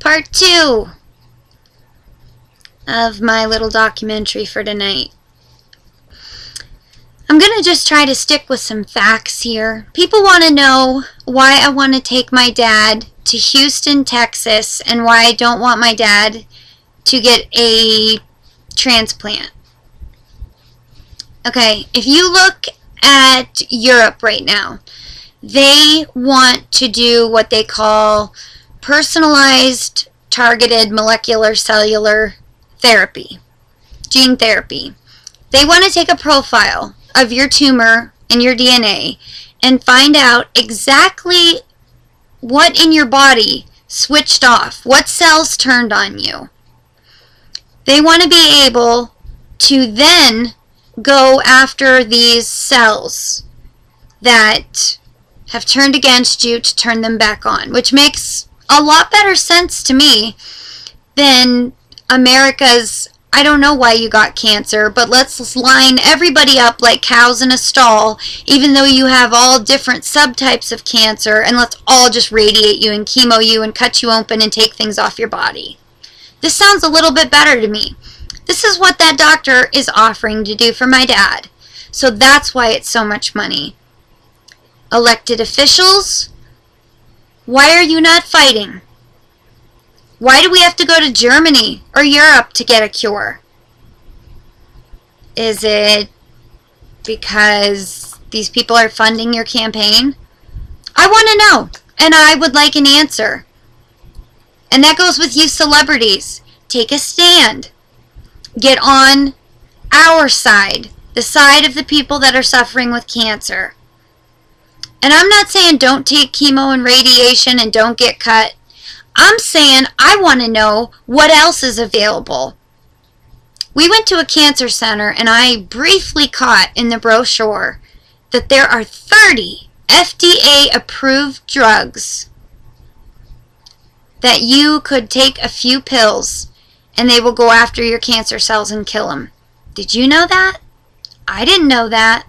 part 2 of my little documentary for tonight. I'm going to just try to stick with some facts here. People want to know why I want to take my dad to Houston, Texas, and why I don't want my dad to get a transplant. Okay, if you look at Europe right now, they want to do what they call personalized, targeted molecular cellular therapy, gene therapy. They want to take a profile of your tumor and your DNA and find out exactly what in your body switched off, what cells turned on you. They want to be able to then go after these cells that have turned against you to turn them back on, which makes a lot better sense to me than America's, I don't know why you got cancer, but let's line everybody up like cows in a stall, even though you have all different subtypes of cancer, and let's all just radiate you and chemo you and cut you open and take things off your body. This sounds a little bit better to me. This is what that doctor is offering to do for my dad. So that's why it's so much money. Elected officials, why are you not fighting? Why do we have to go to Germany or Europe to get a cure? Is it because these people are funding your campaign? I want to know, and I would like an answer. And that goes with you celebrities. Take a stand. Get on our side, the side of the people that are suffering with cancer. And I'm not saying don't take chemo and radiation and don't get cut. I'm saying I want to know what else is available. We went to a cancer center and I briefly caught in the brochure that there are 30 FDA approved drugs that you could take a few pills and they will go after your cancer cells and kill them. Did you know that? I didn't know that.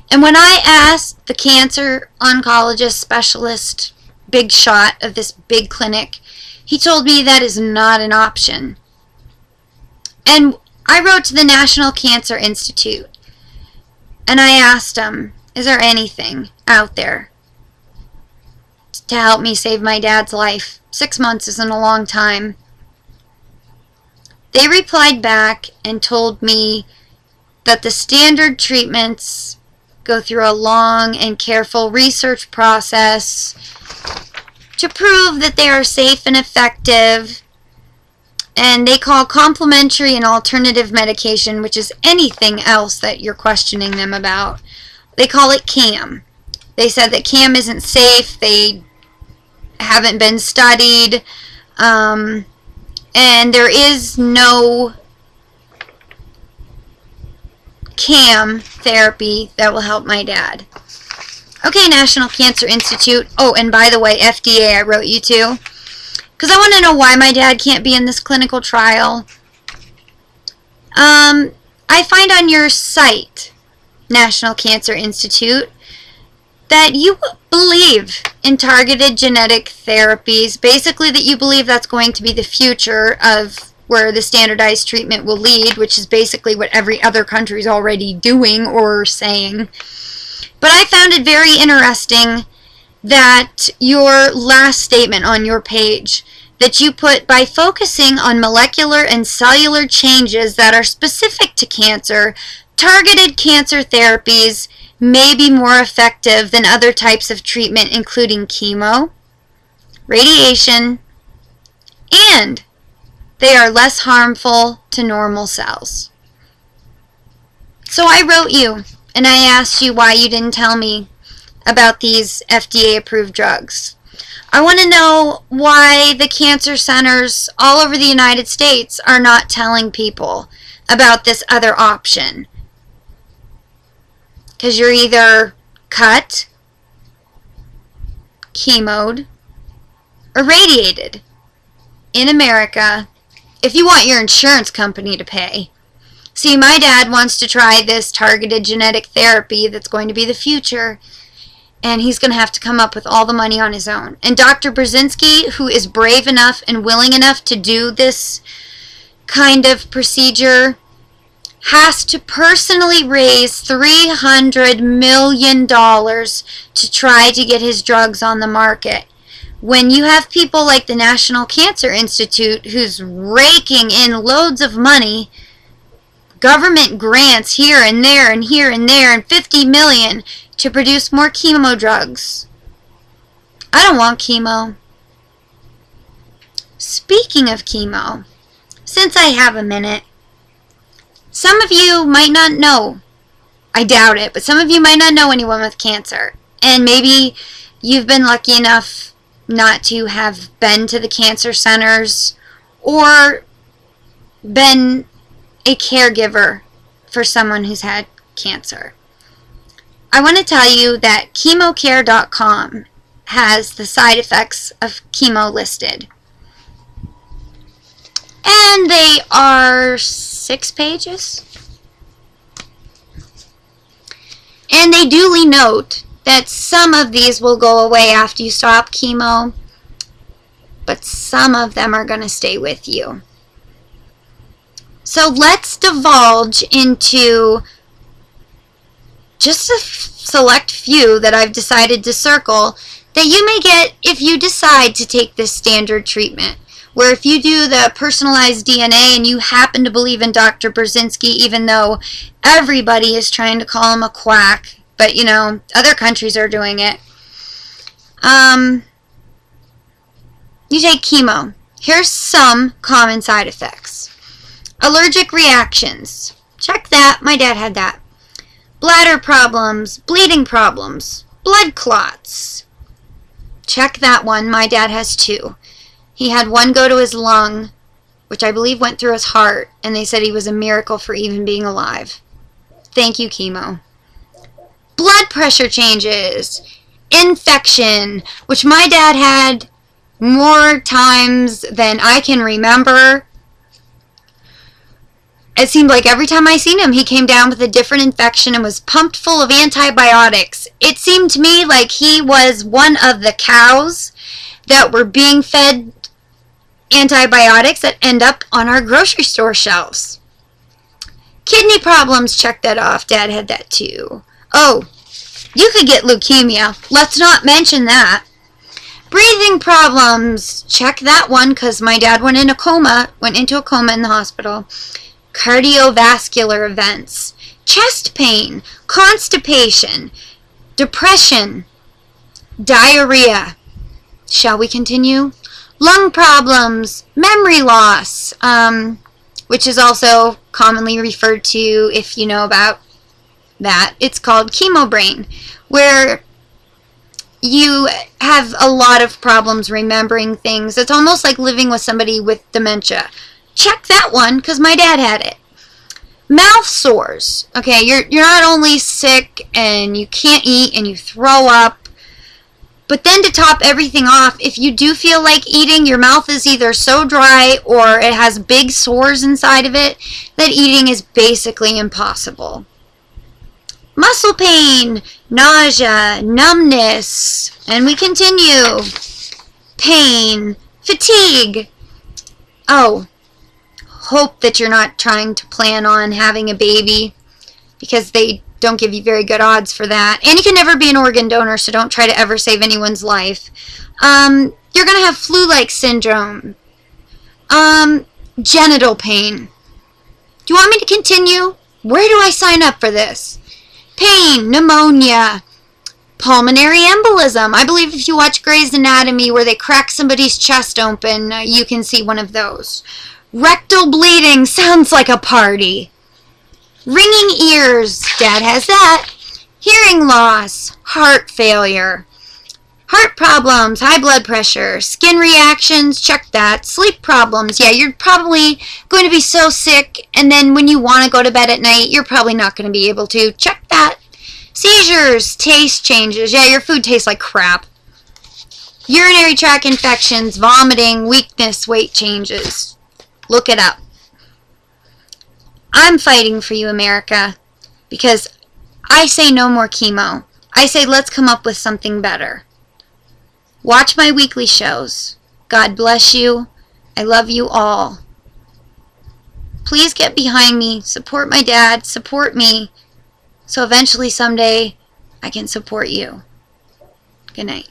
And when I asked the cancer oncologist specialist, big shot of this big clinic, he told me that is not an option. And I wrote to the National Cancer Institute and I asked them, is there anything out there to help me save my dad's life? 6 months isn't a long time. They replied back and told me that the standard treatments go through a long and careful research process to prove that they are safe and effective, and they call complementary and alternative medication, which is anything else that you're questioning them about, they call it CAM. They said that CAM isn't safe, they haven't been studied, and there is no CAM therapy that will help my dad. Okay, National Cancer Institute. Oh, and by the way, FDA, I wrote you too, because I want to know why my dad can't be in this clinical trial. I find on your site, National Cancer Institute, that you believe in targeted genetic therapies, basically that you believe that's going to be the future of where the standardized treatment will lead, which is basically what every other country is already doing or saying. But I found it very interesting that your last statement on your page, that you put, by focusing on molecular and cellular changes that are specific to cancer, targeted cancer therapies may be more effective than other types of treatment, including chemo, radiation, and they are less harmful to normal cells. So I wrote you and I asked you why you didn't tell me about these FDA-approved drugs. I want to know why the cancer centers all over the United States are not telling people about this other option. Because you're either cut, chemoed, or radiated in America if you want your insurance company to pay. See, my dad wants to try this targeted genetic therapy that's going to be the future, and he's going to have to come up with all the money on his own. And Dr. Brzezinski, who is brave enough and willing enough to do this kind of procedure, has to personally raise $300 million to try to get his drugs on the market. When you have people like the National Cancer Institute, who's raking in loads of money, government grants here and there and here and there, and $50 million to produce more chemo drugs. I don't want chemo. Speaking of chemo, since I have a minute, some of you might not know, I doubt it, but some of you might not know anyone with cancer. And maybe you've been lucky enough not to have been to the cancer centers or been a caregiver for someone who's had cancer. I want to tell you that chemocare.com has the side effects of chemo listed. And they are 6 pages. And they duly note that some of these will go away after you stop chemo, but some of them are going to stay with you. So let's divulge into just a select few that I've decided to circle that you may get if you decide to take this standard treatment. Where if you do the personalized DNA and you happen to believe in Dr. Brzezinski, even though everybody is trying to call him a quack, but you know, other countries are doing it. You take chemo. Here's some common side effects. Allergic reactions. Check that. My dad had that. Bladder problems, bleeding problems, blood clots. Check that one. My dad has 2. He had one go to his lung, which I believe went through his heart, and they said he was a miracle for even being alive. Thank you, chemo. Blood pressure changes. Infection, which my dad had more times than I can remember. It seemed like every time I seen him, he came down with a different infection and was pumped full of antibiotics. It seemed to me like he was one of the cows that were being fed antibiotics that end up on our grocery store shelves. Kidney problems, check that off. Dad had that too. Oh, you could get leukemia. Let's not mention that. Breathing problems, check that one because my dad went into a coma in the hospital. Cardiovascular events, chest pain, constipation, depression, diarrhea. Shall we continue? Lung problems, memory loss, which is also commonly referred to, if you know about that, it's called chemo brain, where you have a lot of problems remembering things. It's almost like living with somebody with dementia. Check that one, because my dad had it. Mouth sores. Okay, you're not only sick and you can't eat and you throw up, but then to top everything off, if you do feel like eating, your mouth is either so dry or it has big sores inside of it that eating is basically impossible. Muscle pain, nausea, numbness, and we continue. Pain, fatigue. Oh, hope that you're not trying to plan on having a baby because they don't give you very good odds for that. And you can never be an organ donor, so don't try to ever save anyone's life. You're going to have flu-like syndrome. Genital pain. Do you want me to continue? Where do I sign up for this? Pain, pneumonia, pulmonary embolism. I believe if you watch Grey's Anatomy where they crack somebody's chest open, you can see one of those. Rectal bleeding sounds like a party. Ringing ears, Dad has that. Hearing loss, heart failure. Heart problems, high blood pressure, skin reactions, check that. Sleep problems, yeah, you're probably going to be so sick, and then when you want to go to bed at night, you're probably not going to be able to. Check that. Seizures, taste changes, yeah, your food tastes like crap. Urinary tract infections, vomiting, weakness, weight changes. Look it up. I'm fighting for you, America, because I say no more chemo. I say let's come up with something better. Watch my weekly shows. God bless you. I love you all. Please get behind me. Support my dad. Support me. So eventually someday I can support you. Good night.